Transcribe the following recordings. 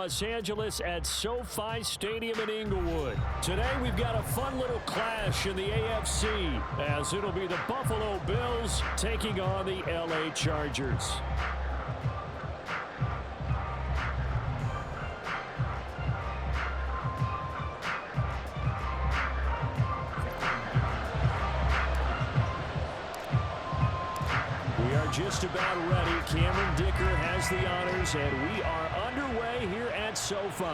Los Angeles at SoFi Stadium in Inglewood. Today we've got a fun little clash in the AFC as it'll be the Buffalo Bills taking on the LA Chargers. Just about ready. Cameron Dicker has the honors, and we are underway here at SoFi.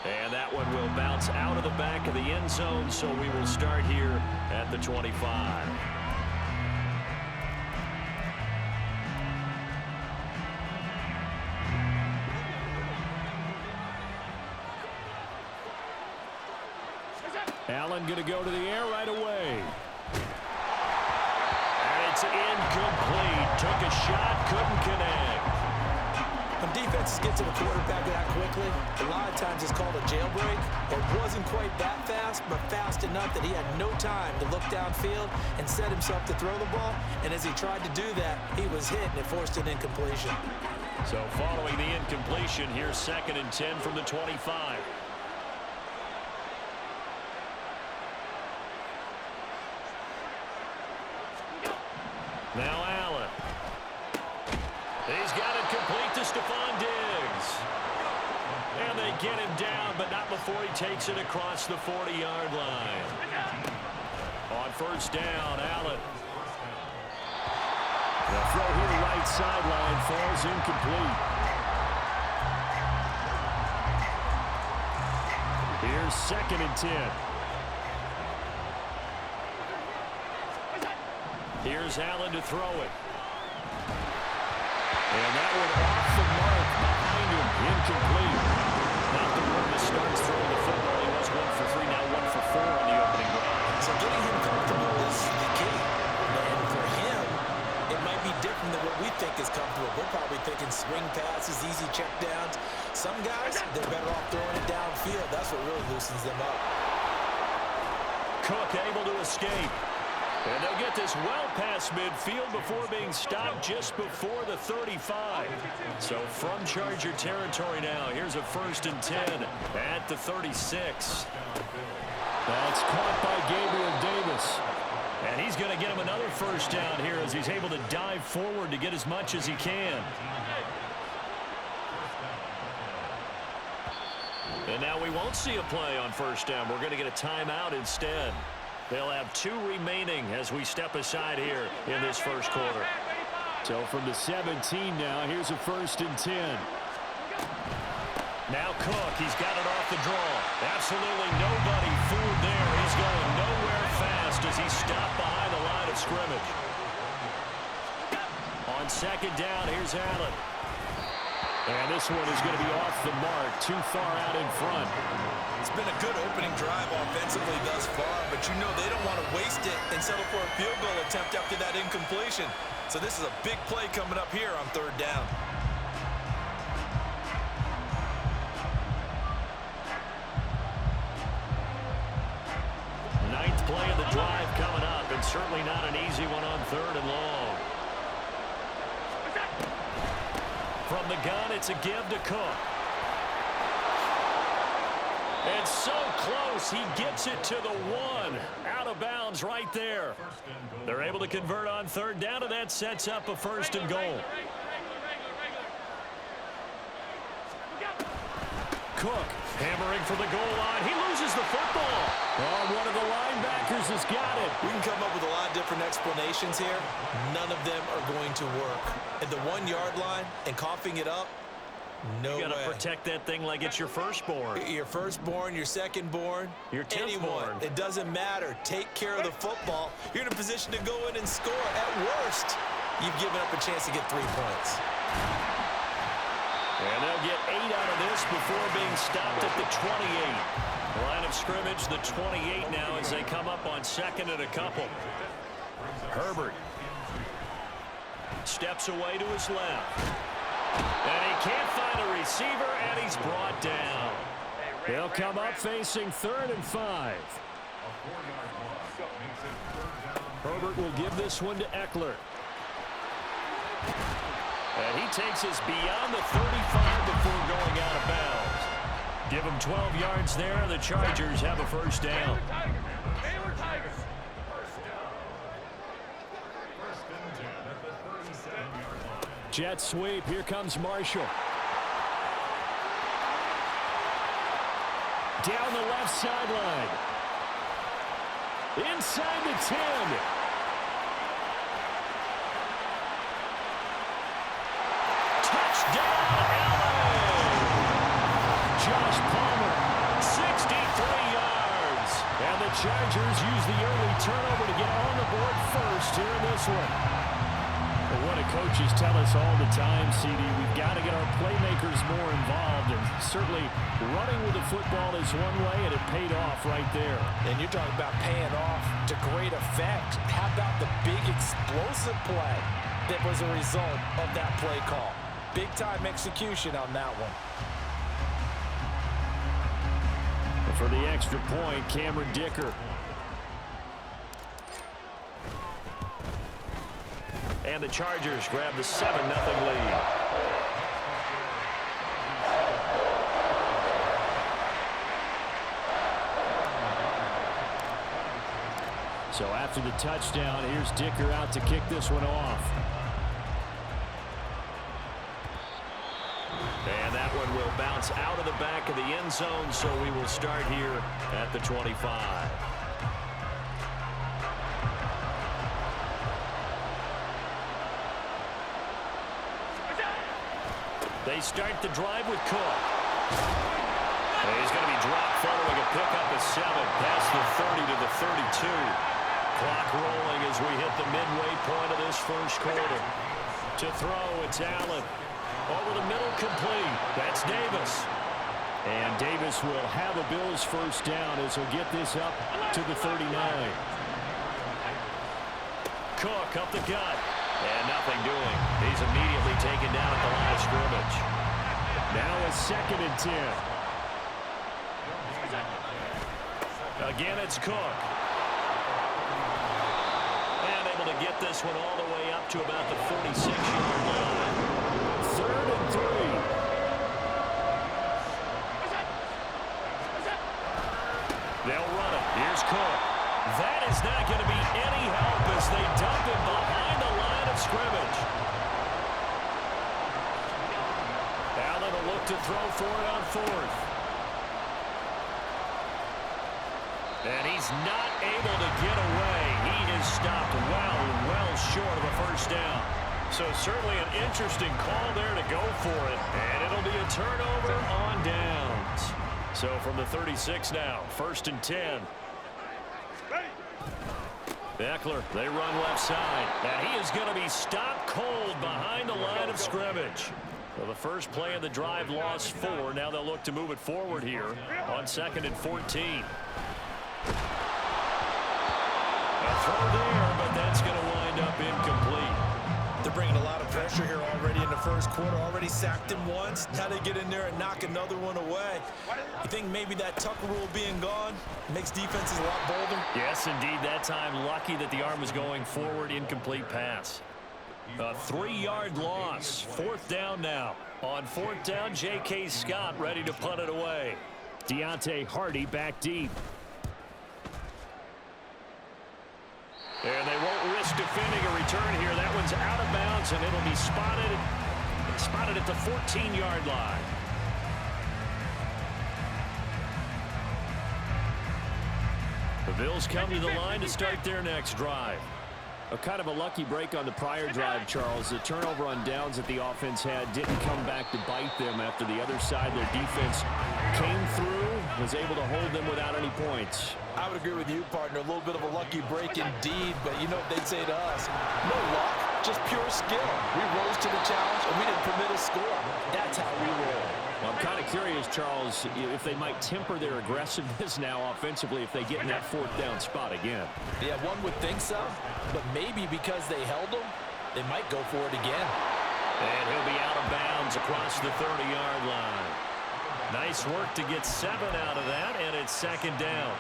And that one will bounce out of the back of the end zone, so we will start here at the 25. Allen going to go to the air right away. It's incomplete. Took a shot, couldn't connect. When defenses get to the quarterback that quickly, a lot of times it's called a jailbreak. It wasn't quite that fast, but fast enough that he had no time to look downfield and set himself to throw the ball. And as he tried to do that, he was hit and it forced an incompletion. So following the incompletion, here's 2nd and 10 from the 25. Now Allen. He's got it complete to Stephon Diggs. And they get him down, but not before he takes it across the 40-yard line. On 1st down, Allen. The throw here right sideline falls incomplete. Here's 2nd and 10. Here's Allen to throw it. And that one off the mark behind him. Incomplete. Not the one that starts throwing the football. He was 1 for 3, now 1 for 4 on the opening drive. So getting him comfortable is the key. And for him, it might be different than what we think is comfortable. We're probably thinking swing passes, easy checkdowns. Some guys, they're better off throwing it downfield. That's what really loosens them up. Cook able to escape. And they'll get this well past midfield before being stopped just before the 35. So from Charger territory now, here's a 1st and 10 at the 36. That's caught by Gabriel Davis. And he's going to get him another 1st down here as he's able to dive forward to get as much as he can. And now we won't see a play on 1st down. We're going to get a timeout instead. They'll have 2 remaining as we step aside here in this 1st quarter. So from the 17 now, here's a 1st and 10. Now Cook, he's got it off the draw. Absolutely nobody fooled there. He's going nowhere fast as he's stopped behind the line of scrimmage. On 2nd down, here's Allen. And this one is going to be off the mark, too far out in front. It's been a good opening drive offensively thus far, but you know they don't want to waste it and settle for a field goal attempt after that incompletion. So this is a big play coming up here on 3rd down. Ninth play of the drive coming up, and certainly not an easy one on 3rd and long. From the gun, it's a give to Cook. And so close, he gets it to the 1. Out of bounds right there. They're able to convert on 3rd down, and that sets up a 1st and goal. Cook hammering for the goal line. He loses the football. Oh, one of the linebackers has got it. We can come up with a lot of different explanations here. None of them are going to work. At the 1-yard line and coughing it up, no way. You got to protect that thing like it's your firstborn. Your firstborn, your secondborn, your 10th anyone. born. It doesn't matter. Take care of the football. You're in a position to go in and score. At worst, you've given up a chance to get 3 points. And they'll get 8 out of this before being stopped at the 28. Line of scrimmage, the 28 now as they come up on 2nd and a couple. Herbert steps away to his left. And he can't find a receiver, and he's brought down. They'll come up facing 3rd and 5. Herbert will give this one to Eckler. And he takes us beyond the 35 before going out of bounds. him 12 yards there. The Chargers have a first down. Jet sweep. Here comes Marshall. Down the left sideline. Inside the 10. Touchdown, LA! Josh Palmer, 63 yards. And the Chargers use the early turnover to get on the board first here in this one. Well, what do coaches tell us all the time, CD? We've got to get our playmakers more involved, and certainly running with the football is one way, and it paid off right there. And you're talking about paying off to great effect. How about the big explosive play that was a result of that play call? Big-time execution on that one. For the extra point, Cameron Dicker. And the Chargers grab the 7-0 lead. So after the touchdown, here's Dicker out to kick this one off. And that one will bounce out of the back of the end zone, so we will start here at the 25. They start the drive with Cook. He's going to be dropped following a pickup of 7 past the 30 to the 32. Clock rolling as we hit the midway point of this first quarter. To throw, it's Allen. Over the middle, complete. That's Davis. And Davis will have a Bills first down as he'll get this up to the 39. Cook up the gut. And nothing doing. He's immediately taken down at the line of scrimmage. Now a 2nd and 10. Again, it's Cook. And able to get this one all the way up to about the 46-yard line. 3rd and 3. They'll run it. Here's Cook. That is not going to be any help as they dump him behind the line of scrimmage. Allen will look to throw for it on 4th. And he's not able to get away. He is stopped well short of a first down. So certainly an interesting call there to go for it. And it'll be a turnover on downs. So from the 36 now, 1st and 10. Eckler, they run left side. And he is going to be stopped cold behind the line of scrimmage. Well, the first play of the drive lost 4. Now they'll look to move it forward here on 2nd and 14. A throw there, but that's going to wind up incomplete. They're bringing a lot of pressure here already in the first quarter. Already sacked him once. Now they get in there and knock another one away. You think maybe that Tucker rule being gone makes defenses a lot bolder? Yes, indeed. That time, lucky that the arm was going forward. Incomplete pass. A 3-yard loss. 4th down now. On 4th down, J.K. Scott ready to punt it away. Deontay Hardy back deep. And they won't risk defending a return here. That one's out of bounds, and it'll be spotted at the 14-yard line. The Bills come to the line to start their next drive. A kind of a lucky break on the prior drive, Charles. The turnover on downs that the offense had didn't come back to bite them after the other side. Their defense came through, was able to hold them without any points. I would agree with you, partner. A little bit of a lucky break indeed, but you know what they'd say to us? No luck, just pure skill. We rose to the challenge, and we didn't permit a score. That's how we roll. Well, I'm kind of curious, Charles, if they might temper their aggressiveness now offensively if they get in that 4th down spot again. Yeah, one would think so, but maybe because they held them, they might go for it again. And he'll be out of bounds across the 30-yard line. Nice work to get 7 out of that, and it's 2nd down.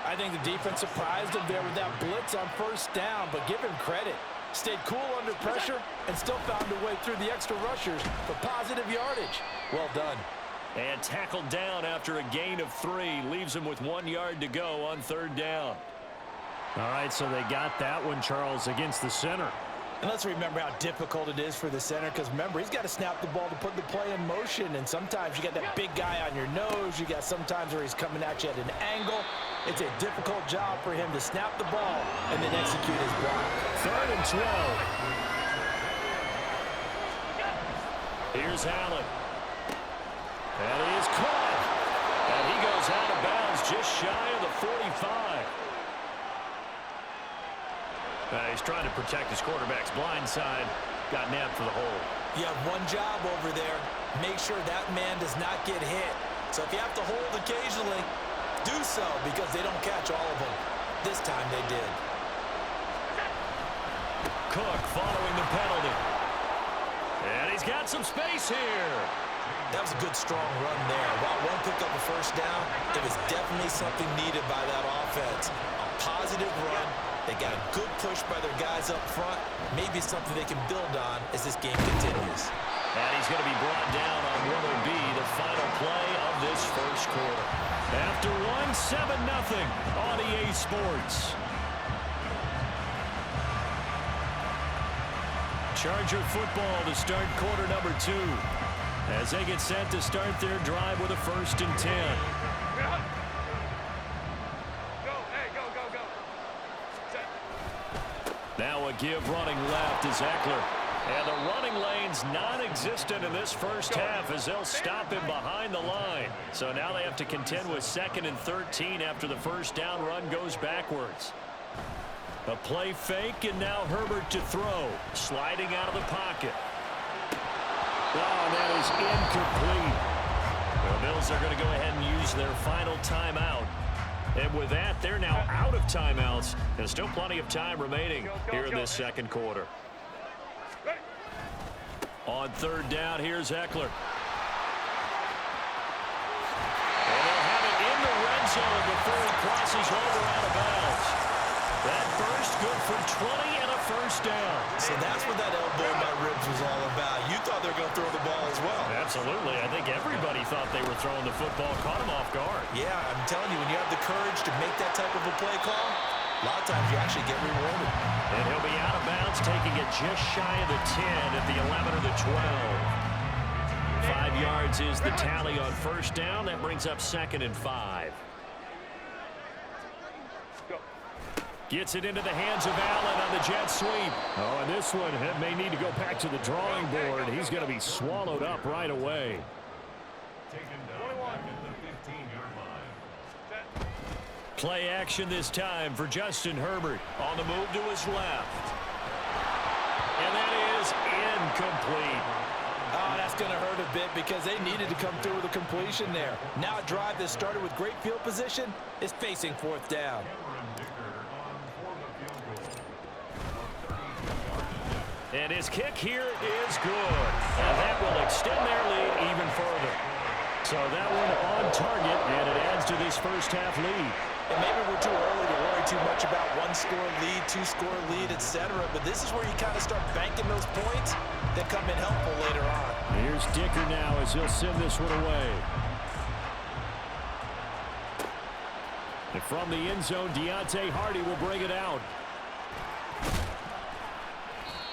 I think the defense surprised him there with that blitz on 1st down, but give him credit. Stayed cool under pressure and still found a way through the extra rushers for positive yardage. Well done. And tackled down after a gain of 3. Leaves him with 1 yard to go on 3rd down. All right, so they got that one, Charles, against the center. And let's remember how difficult it is for the center, because remember, he's got to snap the ball to put the play in motion, and sometimes you got that big guy on your nose. You got sometimes where he's coming at you at an angle. It's a difficult job for him to snap the ball and then execute his block. 3rd and 12. Here's Allen. And he is caught. And he goes out of bounds just shy of the 45. He's trying to protect his quarterback's blind side. Got nabbed for the hole. You have one job over there. Make sure that man does not get hit. So if you have to hold occasionally, do so, because they don't catch all of them. This time they did. Cook following the penalty. And he's got some space here. That was a good, strong run there. While one picked up a 1st down, it was definitely something needed by that offense. A positive run. They got a good push by their guys up front. Maybe something they can build on as this game continues. And he's going to be brought down on what will be the final play of this 1st quarter. After one, 7-0 on EA Sports. Charger football to start quarter number 2. As they get set to start their drive with a 1st and 10. Now a give running left is Eckler. And the running lane's non-existent in this 1st half as they'll stop him behind the line. So now they have to contend with 2nd and 13 after the 1st down run goes backwards. A play fake, and now Herbert to throw. Sliding out of the pocket. Oh, that is incomplete. The Bills are going to go ahead and use their final timeout. And with that, they're now out of timeouts. And still plenty of time remaining here in this 2nd quarter. On 3rd down, here's Eckler. And they'll have it in the red zone before he crosses over out of bounds. That first good for 20 and a 1st down. So that's what that elbow in my ribs was all about. You thought they were going to throw the ball as well. Absolutely. I think everybody thought they were throwing the football. Caught him off guard. Yeah, I'm telling you, when you have the courage to make that type of a play call, a lot of times you actually get rewarded. And he'll be out of bounds, taking it just shy of the 10 at the 11 or the 12. 5 yards is the tally on 1st down. That brings up 2nd and 5. Gets it into the hands of Allen on the jet sweep. Oh, and this one may need to go back to the drawing board. He's going to be swallowed up right away. Play action this time for Justin Herbert. On the move to his left. And that is incomplete. Oh, that's going to hurt a bit because they needed to come through with a completion there. Now a drive that started with great field position is facing 4th down. And his kick here is good. And that will extend their lead even further. So that one on target, and it adds to this 1st half lead. And maybe we're too early to worry too much about 1-score lead, 2-score lead, etc. But this is where you kind of start banking those points that come in helpful later on. Here's Dicker now as he'll send this one away. And from the end zone, Deontay Hardy will bring it out.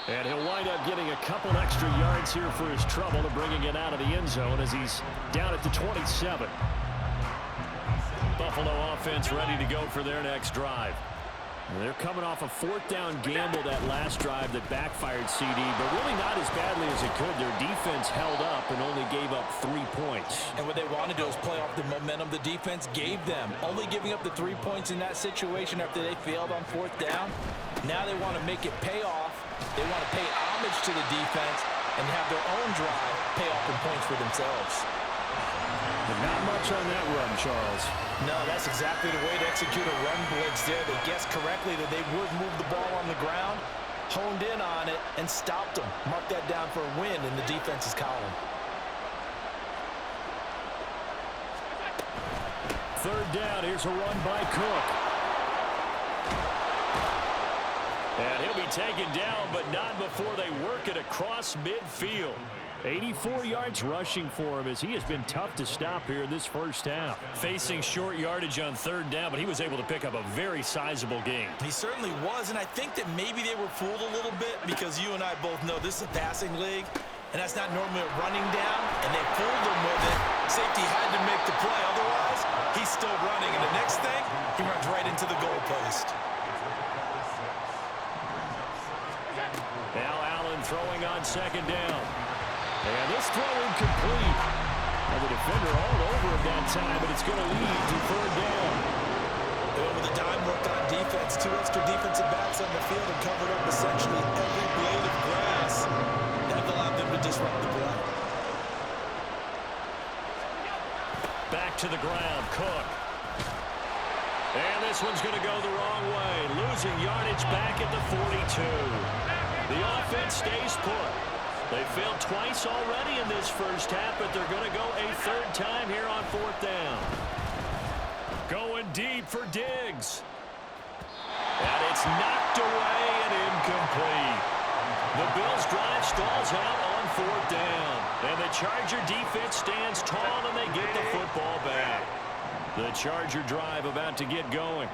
And he'll wind up getting a couple extra yards here for his trouble and bringing it out of the end zone as he's down at the 27. Buffalo offense ready to go for their next drive. And they're coming off a 4th down gamble that last drive that backfired CD, but really not as badly as it could. Their defense held up and only gave up 3 points. And what they want to do is play off the momentum the defense gave them. Only giving up the 3 points in that situation after they failed on 4th down. Now they want to make it pay off. They want to pay homage to the defense and have their own drive pay off in points for themselves. But not much on that run, Charles. No, that's exactly the way to execute a run blitz there. They guessed correctly that they would move the ball on the ground, honed in on it, and stopped them. Mark that down for a win in the defense's column. 3rd down, here's a run by Cook. And he'll be taken down, but not before they work it across midfield. 84 yards rushing for him as he has been tough to stop here in this first half. Facing short yardage on third down, but he was able to pick up a very sizable gain. He certainly was, and I think that maybe they were fooled a little bit because you and I both know this is a passing league, and that's not normally a running down, and they fooled him with it. Safety had to make the play. Otherwise, he's still running, and the next thing, he runs right into the goalpost. Now Allen throwing on second down. And this throw incomplete. And the defender all over him that time, but it's going to lead to third down. With a dime look on defense, 2 extra defensive backs on the field and covered up essentially every blade of grass. That allowed them to disrupt the play. Back to the ground, Cook. And this one's going to go the wrong way. Losing yardage back at the 42. The offense stays put. They failed twice already in this first half, but they're going to go a third time here on fourth down. Going deep for Diggs. And it's knocked away and incomplete. The Bills' drive stalls out on fourth down. And the Charger defense stands tall and they get the football back. The Charger drive about to get going.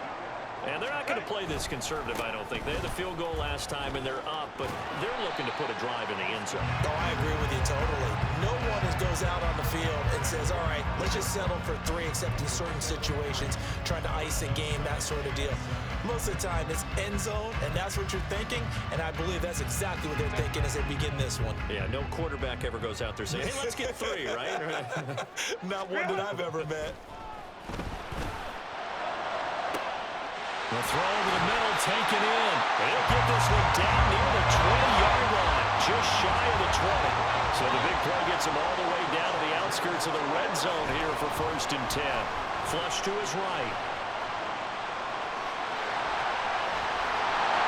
And they're not going to play this conservative, I don't think. They had the field goal last time, and they're up, but they're looking to put a drive in the end zone. Oh, I agree with you totally. No one goes out on the field and says, all right, let's just settle for 3, except in certain situations, trying to ice a game, that sort of deal. Most of the time, it's end zone, and that's what you're thinking, and I believe that's exactly what they're thinking as they begin this one. Yeah, no quarterback ever goes out there saying, hey, let's get 3, right? Not one that I've ever met. The throw over the middle, taken in. They'll get this one down near the 20-yard line, just shy of the 20. So the big play gets him all the way down to the outskirts of the red zone here for 1st and 10. Flush to his right.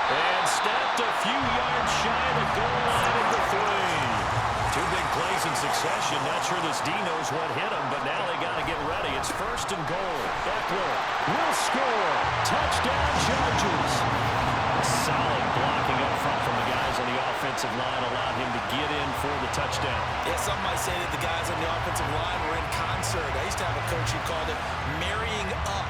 And snapped a few yards shy of the goal line at the 3. 2 big plays in succession. Not sure this D knows what hit him, but now they got to get ready. It's 1st and goal. Eckler will score. Touchdown, Chargers. Solid blocking up front from the guys on the offensive line allowed him to get in for the touchdown. Yeah, some might say that the guys on the offensive line were in concert. I used to have a coach who called it marrying up,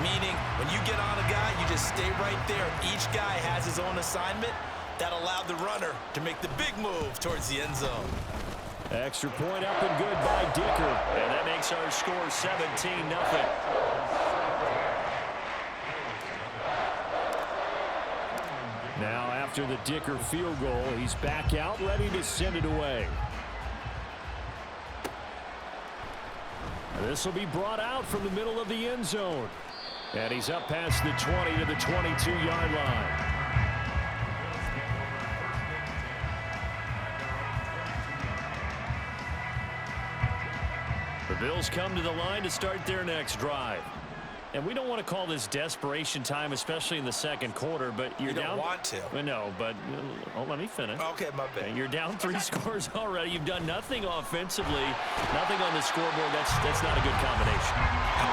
meaning when you get on a guy, you just stay right there. Each guy has his own assignment. That allowed the runner to make the big move towards the end zone. Extra point up and good by Dicker. And that makes our score 17-0. Now after the Dicker field goal, he's back out, ready to send it away. This will be brought out from the middle of the end zone. And he's up past the 20 to the 22-yard line. The Bills come to the line to start their next drive. And we don't want to call this desperation time, especially in the second quarter, but you're down. You don't want to. No, but let me finish. Okay, my bad. You're down 3 scores already. You've done nothing offensively, nothing on the scoreboard. That's not a good combination. I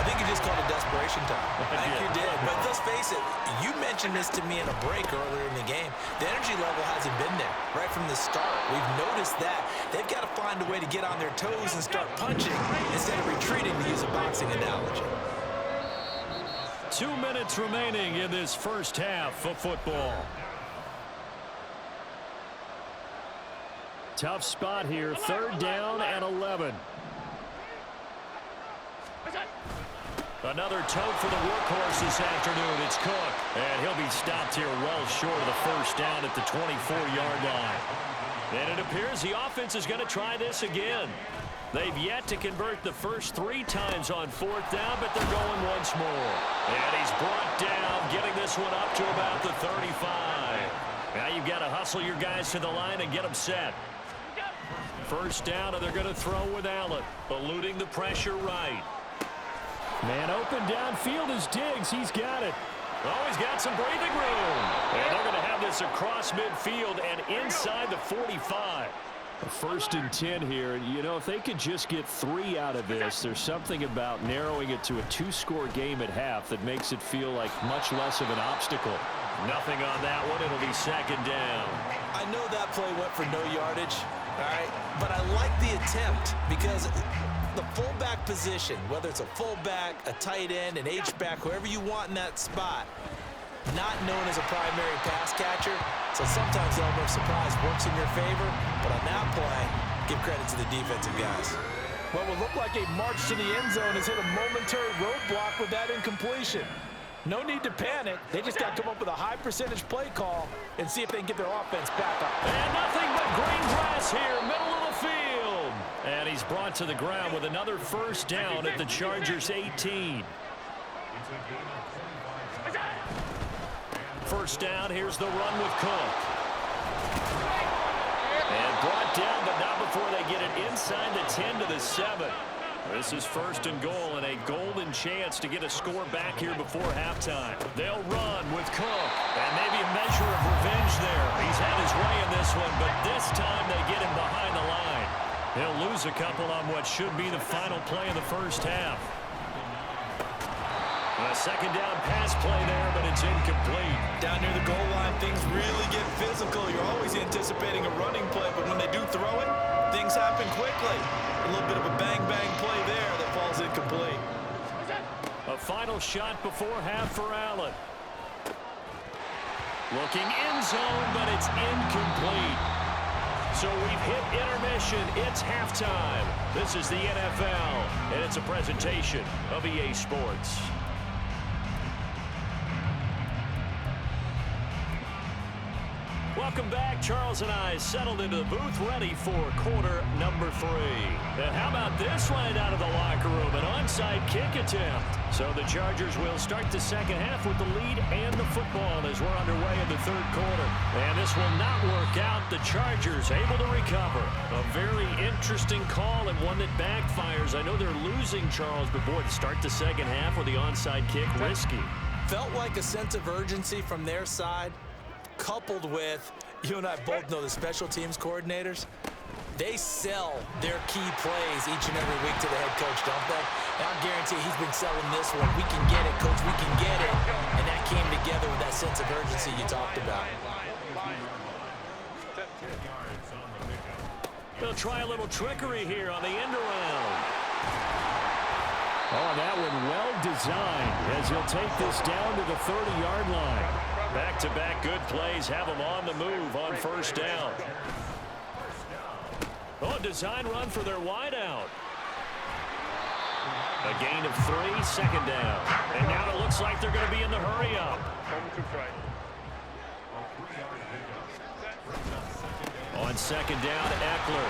think you just called it desperation time. I think you did. But let's face it, you mentioned this to me in a break earlier in the game. The energy level hasn't been there right from the start. We've noticed that. They've got to find a way to get on their toes and start punching instead of retreating, to use a boxing analogy. 2 minutes remaining in this first half of football. Tough spot here, 3rd down and 11. Another tote for the workhorse this afternoon. It's Cook. And he'll be stopped here well short of the first down at the 24-yard line. And it appears the offense is going to try this again. They've yet to convert the first 3 times on 4th down, but they're going once more. And he's brought down, getting this one up to about the 35. Now you've got to hustle your guys to the line and get them set. First down, and they're going to throw with Allen, eluding the pressure right. Man open downfield is Diggs. He's got it. Oh, he's got some breathing room. And they're going to have this across midfield and inside the 45. 1st and 10 here. You know, if they could just get 3 out of this, there's something about narrowing it to a 2-score game at half that makes it feel like much less of an obstacle. Nothing on that one. It'll be second down. I know that play went for no yardage, all right, but I like the attempt because the fullback position, whether it's a fullback, a tight end, an H-back, whoever you want in that spot, not known as a primary pass catcher, so sometimes the element of surprise works in your favor, but on that play, give credit to the defensive guys. What will look like a march to the end zone has hit a momentary roadblock with that incompletion. No need to panic. They just got to come up with a high percentage play call and see if they can get their offense back up. And nothing but green grass here, middle of the field. And he's brought to the ground with another first down at the Chargers' 18. First down, here's the run with Cook. And brought down, but not before they get it inside the 10 to the 7. This is first and goal and a golden chance to get a score back here before halftime. They'll run with Cook, and maybe a measure of revenge there. He's had his way in this one, but this time they get him behind the line. He'll lose a couple on what should be the final play of the first half. A second down pass play there, but it's incomplete. Down near the goal line, things really get physical. You're always anticipating a running play, but when they do throw it, things happen quickly. A little bit of a bang-bang play there that falls incomplete. A final shot before half for Allen. Looking end zone, but it's incomplete. So we've hit intermission. It's halftime. This is the NFL, and it's a presentation of EA Sports. Welcome back. Charles and I settled into the booth ready for quarter number 3. And how about this right out of the locker room? An onside kick attempt. So the Chargers will start the second half with the lead and the football as we're underway in the third quarter. And this will not work out. The Chargers able to recover. A very interesting call and one that backfires. I know they're losing, Charles, but boy, to start the second half with the onside kick, risky. Felt like a sense of urgency from their side, coupled with, you and I both know the special teams coordinators, they sell their key plays each and every week to the head coach, don't they? And I guarantee he's been selling this one. We can get it, coach, we can get it. And that came together with that sense of urgency you talked about. They'll try a little trickery here on the end around. Oh, that one well designed as he'll take this down to the 30-yard line. Back-to-back good plays have them on the move on first down. Oh, design run for their wideout. A gain of 3, second down. And now it looks like they're going to be in the hurry-up. On second down, Eckler.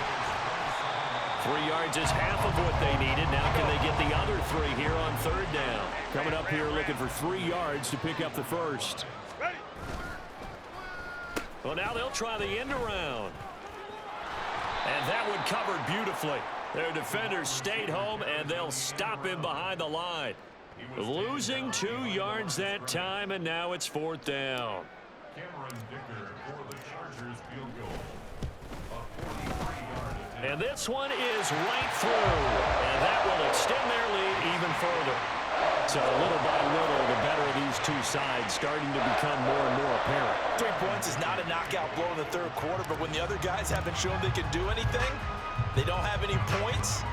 3 yards is half of what they needed. Now can they get the other 3 here on third down? Coming up here looking for 3 yards to pick up the first. Well, now they'll try the end around. And that one covered beautifully. Their defenders stayed home, and they'll stop him behind the line. Losing 2 yards that time, and now it's fourth down. And this one is right through. And that will extend their lead even further. So little by little, the better of these two sides starting to become more and more apparent. 3 points is not a knockout blow in the third quarter, but when the other guys haven't shown they can do anything, they don't have any points,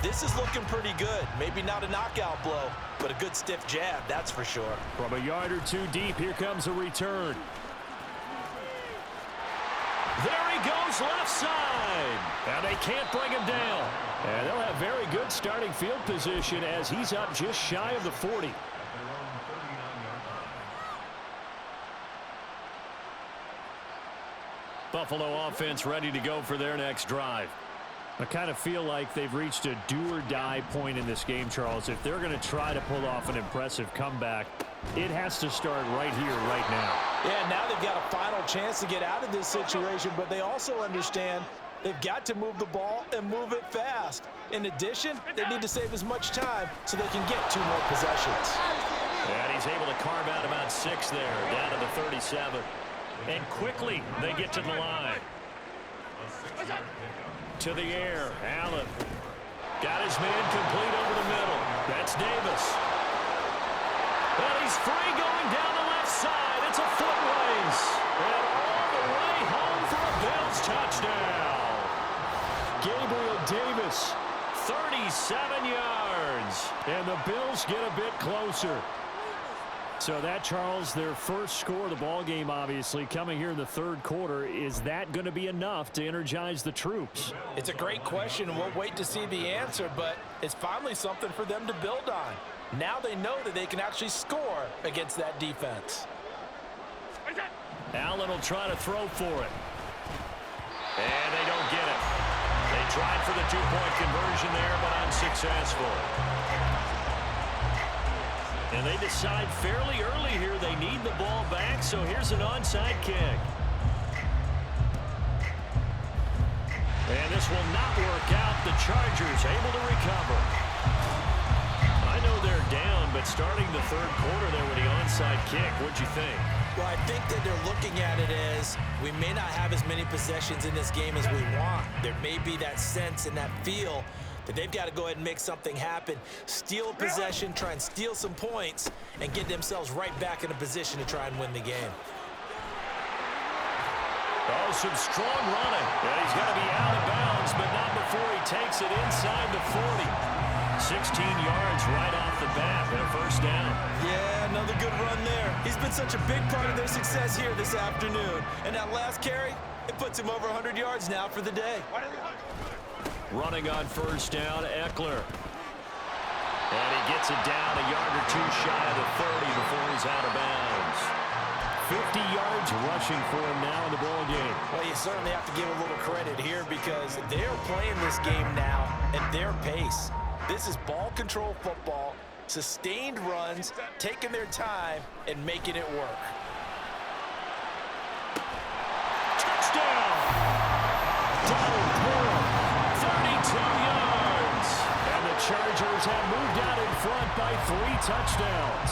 this is looking pretty good. Maybe not a knockout blow, but a good stiff jab, that's for sure. From a yard or 2 deep, here comes a return. There he goes left side. And they can't bring him down. And they'll have very good starting field position as he's up just shy of the 40. Buffalo offense ready to go for their next drive. I kind of feel like they've reached a do-or-die point in this game, Charles. If they're going to try to pull off an impressive comeback, it has to start right here, right now. Yeah, now they've got a final chance to get out of this situation, but they also understand they've got to move the ball and move it fast. In addition, they need to save as much time so they can get 2 more possessions. And he's able to carve out about 6 there, down to the 37. And quickly, they get to the line. To the air, Allen. Got his man complete over the middle. That's Davis. And he's free going down the left side. It's a foot race. And all the way home for a Bills touchdown. Gabriel Davis, 37 yards. and the Bills get a bit closer. So that, Charles, their first score of the ball game, obviously, coming here in the third quarter. Is that going to be enough to energize the troops? It's a great question, and we'll wait to see the answer, but it's finally something for them to build on. Now they know that they can actually score against that defense. Allen will try to throw for it. And they don't get it. They tried for the two-point conversion there, but unsuccessful. And they decide fairly early here they need the ball back, so here's an onside kick. And this will not work out. The Chargers able to recover. I know they're down, but starting the third quarter there with the onside kick, what'd you think? Well, I think that they're looking at it as we may not have as many possessions in this game as we want. There may be that sense and that feel that they've got to go ahead and make something happen, steal possession, try and steal some points, and get themselves right back in a position to try and win the game. Oh, some strong running. And he's going to be out of bounds, but not before he takes it inside the 40. 16 yards right off the bat and a first down. Yeah, another good run there. He's been such a big part of their success here this afternoon. And that last carry, it puts him over 100 yards now for the day. Running on first down, Eckler. And he gets it down a yard or two shy of the 30 before he's out of bounds. 50 yards rushing for him now in the ball game. Well, you certainly have to give a little credit here because they're playing this game now at their pace. This is ball control football, sustained runs, taking their time, and making it work. Touchdown! Donald Pearl, 32 yards. And the Chargers have moved out in front by 3 touchdowns.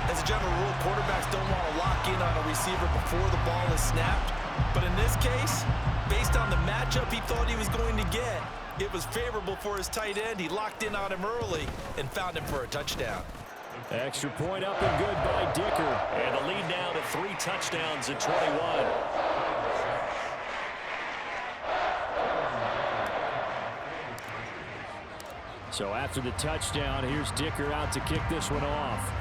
As a general rule, quarterbacks don't want to lock in on a receiver before the ball is snapped. But in this case, based on the matchup he thought he was going to get, it was favorable for his tight end. He locked in on him early and found him for a touchdown. Extra point up and good by Dicker. And the lead now to 3 touchdowns at 21. So after the touchdown, here's Dicker out to kick this one off.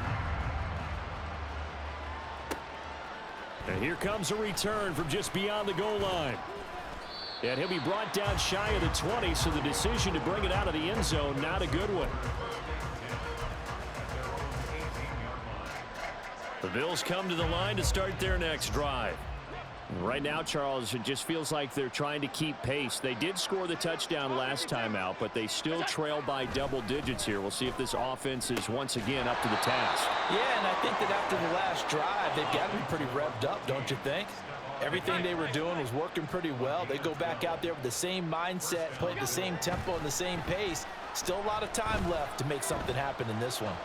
And here comes a return from just beyond the goal line. And he'll be brought down shy of the 20, so the decision to bring it out of the end zone, not a good one. The Bills come to the line to start their next drive. Right now, Charles, it just feels like they're trying to keep pace. They did score the touchdown last time out, but they still trail by double digits here. We'll see if this offense is once again up to the task. Yeah, and I think that after the last drive, they've got to be pretty revved up, don't you think? Everything they were doing was working pretty well. They go back out there with the same mindset, play at the same tempo and the same pace. Still a lot of time left to make something happen in this one.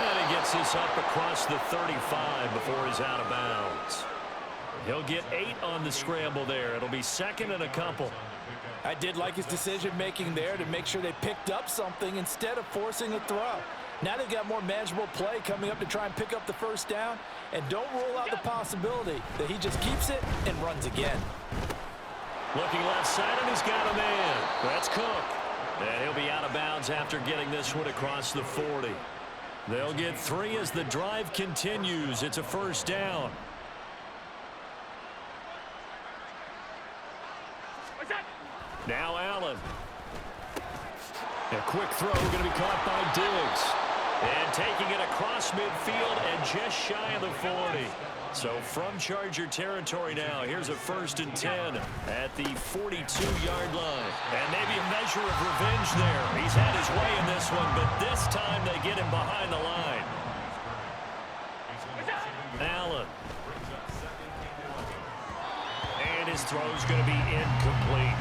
And he gets this up across the 35 before he's out of bounds. He'll get 8 on the scramble there. It'll be second and a couple. I did like his decision-making there to make sure they picked up something instead of forcing a throw. Now they've got more manageable play coming up to try and pick up the first down. And don't rule out the possibility that he just keeps it and runs again. Looking left side, and he's got a man. That's Cook. And he'll be out of bounds after getting this one across the 40. They'll get 3 as the drive continues. It's a first down. Now Allen. A quick throw going to be caught by Diggs. And taking it across midfield and just shy of the 40. So from Charger territory now, here's a 1st and 10 at the 42-yard line. And maybe a measure of revenge there. He's had his way in this one, but this time they get him behind the line. Allen. And his throw's going to be incomplete.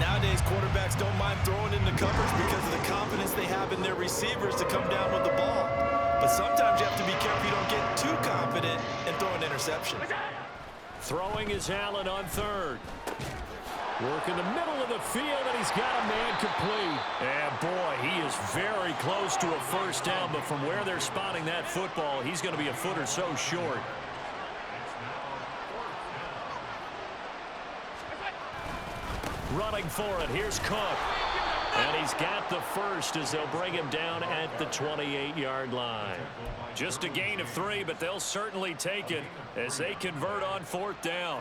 Nowadays, quarterbacks don't mind throwing into coverage because of the confidence they have in their receivers to come down with the ball. But sometimes you have to be careful you don't get too confident and throw an interception. Throwing is Allen on 3rd. Working the middle of the field, and he's got a man complete. And boy, he is very close to a first down, but from where they're spotting that football, he's going to be a foot or so short. Running for it, here's Cook. And he's got the first as they'll bring him down at the 28-yard line. Just a gain of 3, but they'll certainly take it as they convert on fourth down.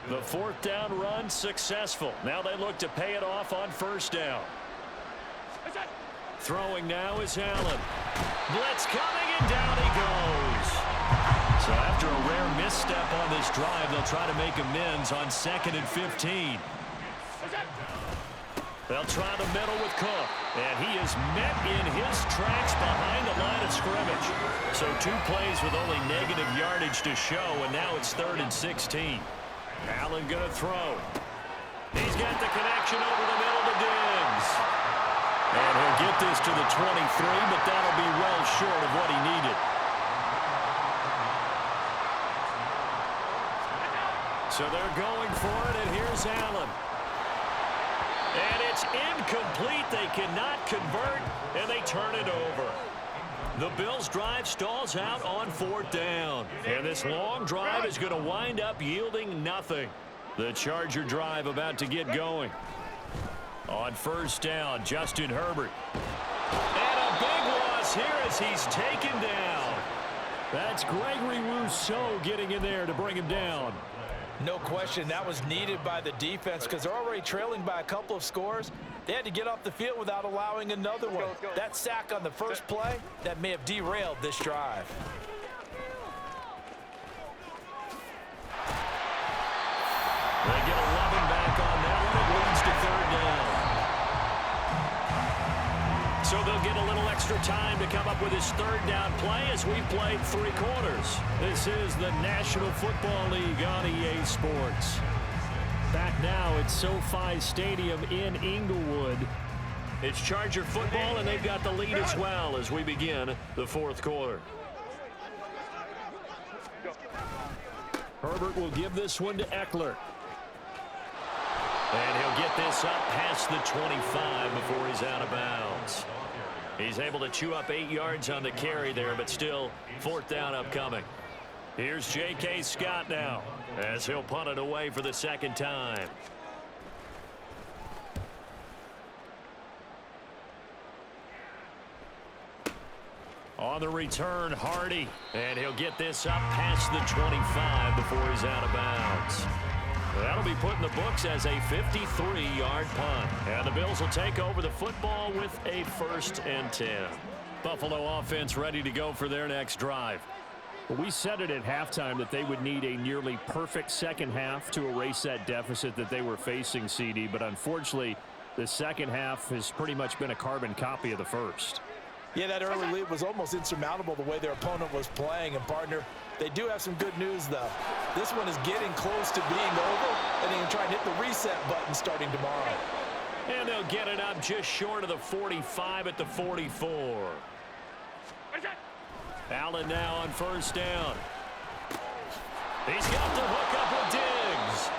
The fourth down run successful. Now they look to pay it off on first down. Throwing now is Allen. Blitz coming, and down he goes. So after a rare misstep on this drive, they'll try to make amends on 2nd and 15. They'll try the middle with Cook, and he is met in his tracks behind the line of scrimmage. So 2 plays with only negative yardage to show, and now it's 3rd and 16. Allen going to throw. He's got the connection over the middle to Diggs. And he'll get this to the 23, but that'll be well short of what he needed. So they're going for it, and here's Allen. And it's incomplete. They cannot convert, and they turn it over. The Bills' drive stalls out on fourth down. And this long drive is going to wind up yielding nothing. The Charger drive about to get going. On first down, Justin Herbert. And a big loss here as he's taken down. That's Gregory Rousseau getting in there to bring him down. No question, that was needed by the defense because they're already trailing by a couple of scores. They had to get off the field without allowing another one. That sack on the first play, that may have derailed this drive. They get 11 back on that one. It leads to third down. So they'll get a little extra time to come up with his third down play as we've played 3 quarters. This is the National Football League on EA Sports. Back now at SoFi Stadium in Inglewood. It's Charger football, and they've got the lead as well as we begin the fourth quarter. Herbert will give this one to Eckler. And he'll get this up past the 25 before he's out of bounds. He's able to chew up 8 yards on the carry there, but still fourth down upcoming. Here's J.K. Scott now as he'll punt it away for the second time. On the return, Hardy. And he'll get this up past the 25 before he's out of bounds. That'll be put in the books as a 53-yard punt. And the Bills will take over the football with a 1st and 10. Buffalo offense ready to go for their next drive. We said it at halftime that they would need a nearly perfect second half to erase that deficit that they were facing, CD. But unfortunately, the second half has pretty much been a carbon copy of the first. Yeah, that early lead was almost insurmountable the way their opponent was playing. And, partner, they do have some good news, though. This one is getting close to being over, and they can try and hit the reset button starting tomorrow. And they'll get it up just short of the 45 at the 44. Allen now on first down. He's got the hook up with Diggs.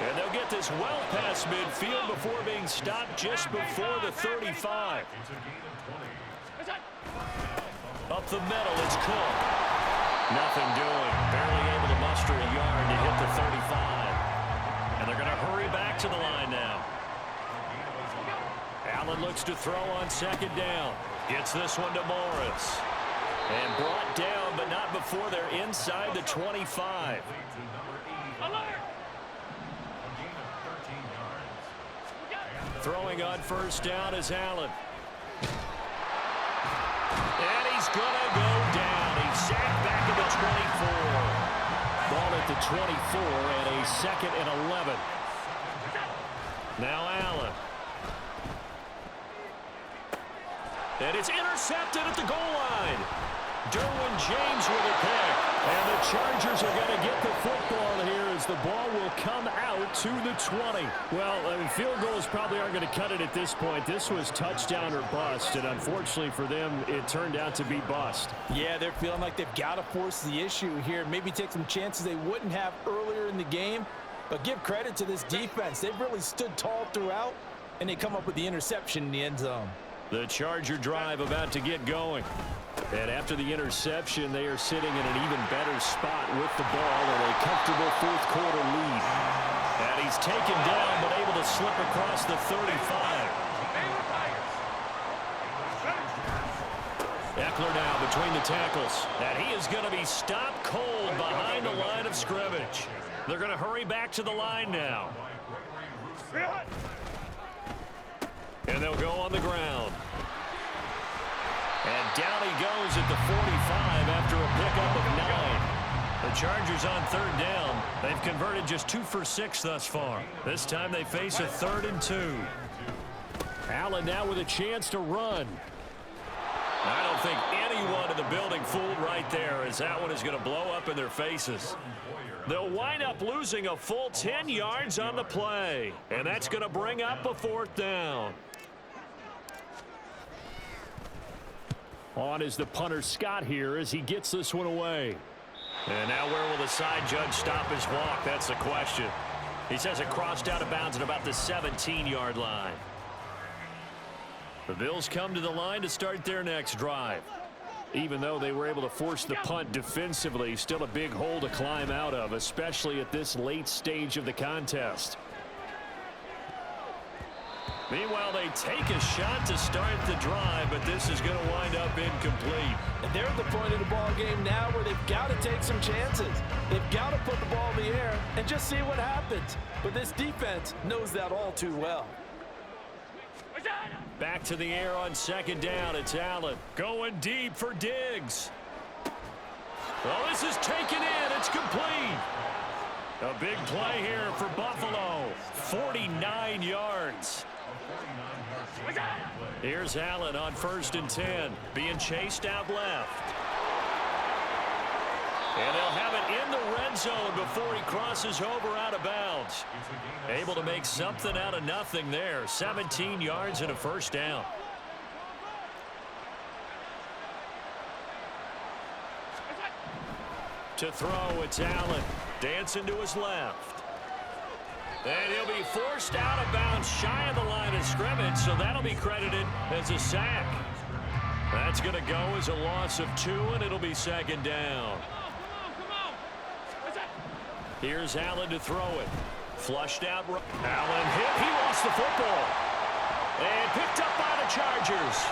And they'll get this well past midfield before being stopped just before the 35. Up the middle, it's Cook. Nothing doing. Barely able to muster a yard to hit the 35. And they're going to hurry back to the line now. Allen looks to throw on second down. Gets this one to Morris. And brought down, but not before they're inside the 25. Throwing on first down is Allen. And he's going to go down. He's sacked back at the 24. Ball at the 24 and a 2nd and 11. Now Allen. And it's intercepted at the goal line. Derwin James with a pick. And the Chargers are going to get the football here as the ball will come out to the 20. Well, field goals probably aren't going to cut it at this point. This was touchdown or bust, and unfortunately for them, it turned out to be bust. Yeah, they're feeling like they've got to force the issue here. Maybe take some chances they wouldn't have earlier in the game. But give credit to this defense. They've really stood tall throughout, and they come up with the interception in the end zone. The Charger drive about to get going. And after the interception, they are sitting in an even better spot with the ball in a comfortable fourth-quarter lead. And he's taken down, but able to slip across the 35. Eckler now between the tackles. And he is going to be stopped cold behind the line of scrimmage. They're going to hurry back to the line now. And they'll go on the ground. And down he goes at the 45 after a pickup of 9. The Chargers on third down. They've converted just 2 for 6 thus far. This time they face a 3rd and 2. Allen now with a chance to run. I don't think anyone in the building fooled right there, as that one is going to blow up in their faces. They'll wind up losing a full 10 yards on the play. And that's going to bring up a 4th down. On is the punter Scott here as he gets this one away. And now where will the side judge stop his walk? That's the question. He says it crossed out of bounds at about the 17-yard line. The Bills come to the line to start their next drive. Even though they were able to force the punt defensively, still a big hole to climb out of, especially at this late stage of the contest. Meanwhile, they take a shot to start the drive, but this is going to wind up incomplete. And they're at the point of the ball game now where they've got to take some chances. They've got to put the ball in the air and just see what happens. But this defense knows that all too well. Back to the air on 2nd down. It's Allen going deep for Diggs. Well, this is taken in. It's complete. A big play here for Buffalo. 49 yards. Here's Allen on 1st and 10. Being chased out left. And they'll have it in the red zone before he crosses over out of bounds. Able to make something out of nothing there. 17 yards and a 1st down. To throw, it's Allen. Dancing to his left. And he'll be forced out of bounds shy of the line of scrimmage, so that'll be credited as a sack. That's going to go as a loss of 2, and it'll be 2nd down. Here's Allen to throw it. Flushed out. Allen hit. He lost the football. And picked up by the Chargers.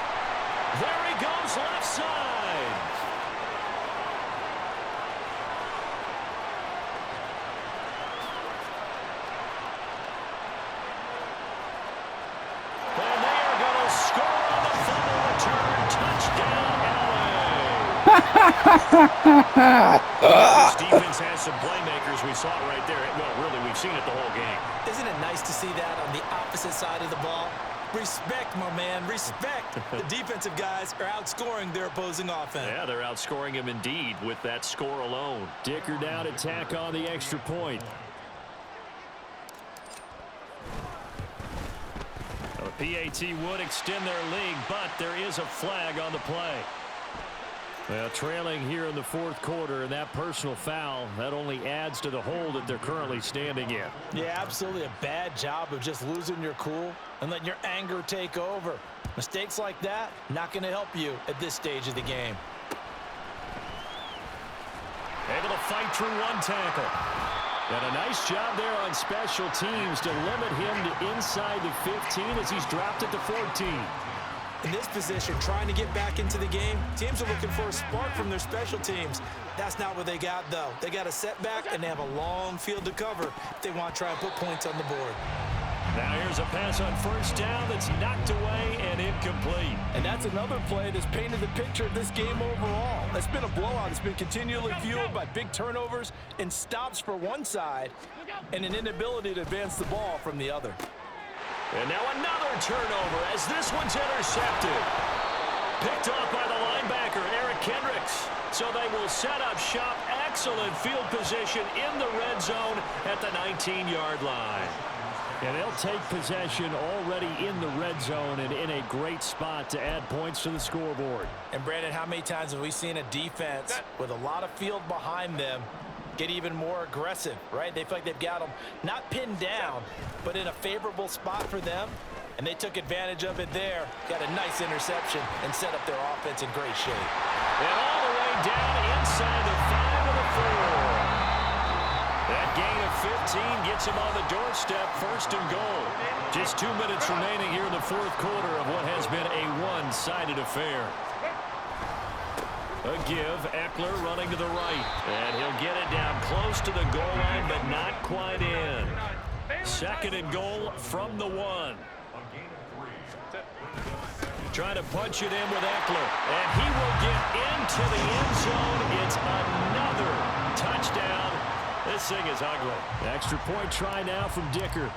There he goes left side. And they are going to score on the fumble return. Touchdown, LA. This defense has some playmakers. We saw it right there. Well, really, we've seen it the whole game. Isn't it nice to see that on the opposite side of the ball? Respect, my man, respect. The defensive guys are outscoring their opposing offense. Yeah, they're outscoring him indeed with that score alone. Dicker down to tack on the extra point. The PAT would extend their lead, but there is a flag on the play. Well, trailing here in the 4th quarter, and that personal foul, that only adds to the hole that they're currently standing in. Yeah, absolutely a bad job of just losing your cool and letting your anger take over. Mistakes like that, not going to help you at this stage of the game. Able to fight through one tackle. And a nice job there on special teams to limit him to inside the 15 as he's dropped it to 14. In this position, trying to get back into the game, teams are looking for a spark from their special teams. That's not what they got, though. They got a setback, and they have a long field to cover if they want to try and put points on the board. Now here's a pass on 1st down that's knocked away and incomplete. And that's another play that's painted the picture of this game overall. It's been a blowout. It's been continually fueled by big turnovers and stops for one side and an inability to advance the ball from the other. And now another turnover as this one's intercepted. Picked off by the linebacker, Eric Kendricks. So they will set up shop. Excellent field position in the red zone at the 19-yard line. And they'll take possession already in the red zone and in a great spot to add points to the scoreboard. And, Brandon, how many times have we seen a defense with a lot of field behind them get even more aggressive, right? They feel like they've got them not pinned down, but in a favorable spot for them, and they took advantage of it there. Got a nice interception and set up their offense in great shape. And all the way down inside the 5 of the 4. That gain of 15 gets him on the doorstep, 1st and goal. Just 2 minutes remaining here in the 4th quarter of what has been a one-sided affair. A give, Eckler running to the right, and he'll get it down close to the goal line, but not quite in. 2nd and goal from the 1. Trying to punch it in with Eckler, and he will get into the end zone. It's another touchdown. This thing is ugly. Extra point try now from Dicker.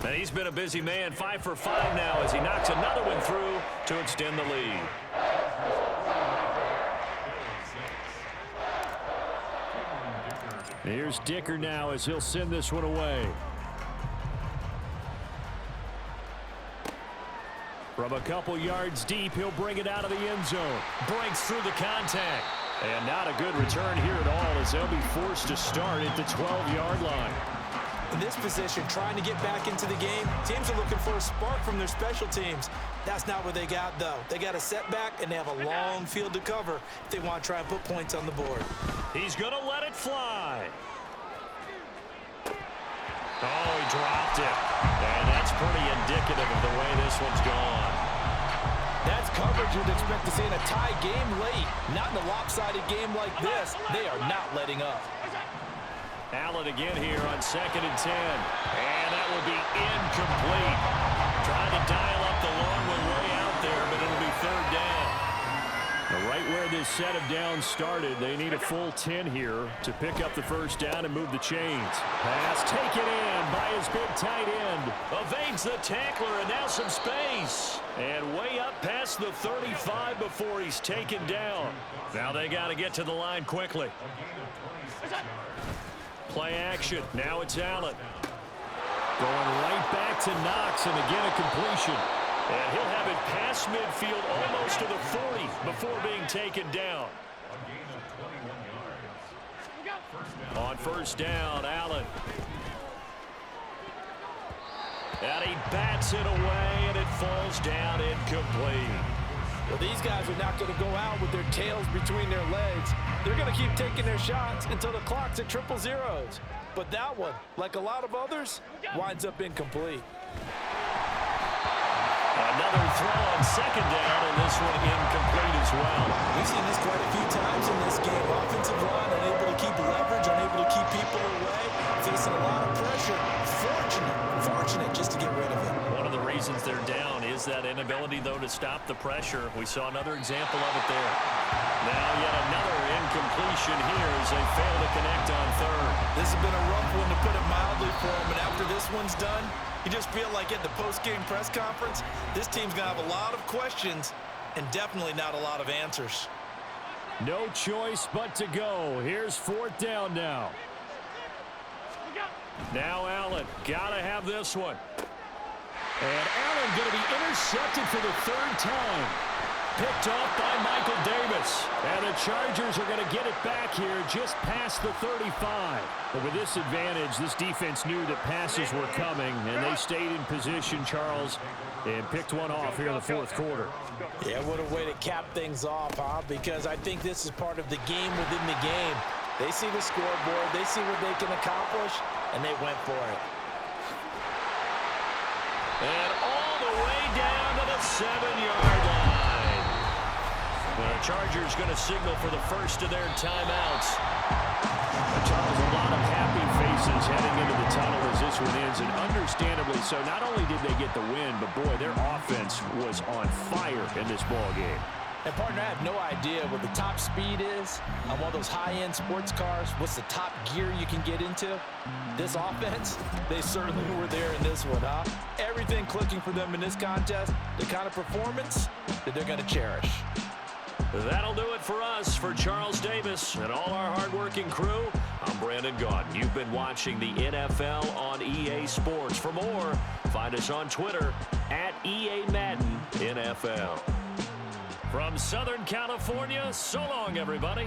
And he's been a busy man, 5 for 5 now as he knocks another one through to extend the lead. Here's Dicker now as he'll send this one away. From a couple yards deep, he'll bring it out of the end zone. Breaks through the contact. And not a good return here at all as they'll be forced to start at the 12-yard line. In this position, trying to get back into the game, teams are looking for a spark from their special teams. That's not what they got, though. They got a setback, and they have a long field to cover if they want to try and put points on the board. He's going to let it fly. Oh, he dropped it. And that's pretty indicative of the way this one's gone. That's coverage you'd expect to see in a tie game late. Not in a lopsided game like this. They are not letting up. Allen again here on 2nd and 10. And that will be incomplete. Trying to dial up the long one way out there, but it'll be 3rd down. Right where this set of downs started, they need a full 10 here to pick up the 1st down and move the chains. Pass taken in by his big tight end. Evades the tackler, and now some space. And way up past the 35 before he's taken down. Now they got to get to the line quickly. Play action. Now it's Allen. Going right back to Knox, and again a completion. And he'll have it past midfield almost to the 40 before being taken down. On 1st down, Allen. And he bats it away, and it falls down incomplete. Well, these guys are not going to go out with their tails between their legs. They're going to keep taking their shots until the clock's at 000. But that one, like a lot of others, winds up incomplete. Another throw on 2nd down, and this one incomplete as well. We've seen this quite a few times in this game. Offensive line unable to keep leverage, unable to keep people away, facing a lot of pressure. Fortunate just to get rid of it. One of the reasons they're down is that inability, though, to stop the pressure. We saw another example of it there. Now yet another incompletion here as they fail to connect on 3rd. This has been a rough one, to put it mildly, for them. And after this one's done, you just feel like at the post-game press conference, this team's going to have a lot of questions and definitely not a lot of answers. No choice but to go. Here's 4th down now. Now Allen, gotta have this one. And Allen going to be intercepted for the 3rd time. Picked off by Michael Davis. And the Chargers are going to get it back here just past the 35. But with this advantage, this defense knew that passes were coming, and they stayed in position, Charles, and picked one off here in the 4th quarter. Yeah, what a way to cap things off, huh? Because I think this is part of the game within the game. They see the scoreboard, they see what they can accomplish, and they went for it. And all the way down to the 7-yard line. The Chargers going to signal for the first of their timeouts. Charles, a lot of happy faces heading into the tunnel as this one ends, and understandably so. Not only did they get the win, but boy, their offense was on fire in this ball game. And, partner, I have no idea what the top speed is on one of those high-end sports cars. What's the top gear you can get into? This offense, they certainly were there in this one, huh? Everything clicking for them in this contest, the kind of performance that they're going to cherish. That'll do it for us. For Charles Davis and all our hardworking crew, I'm Brandon Gaudin. You've been watching the NFL on EA Sports. For more, find us on Twitter @EA Madden NFL. From Southern California, so long, everybody.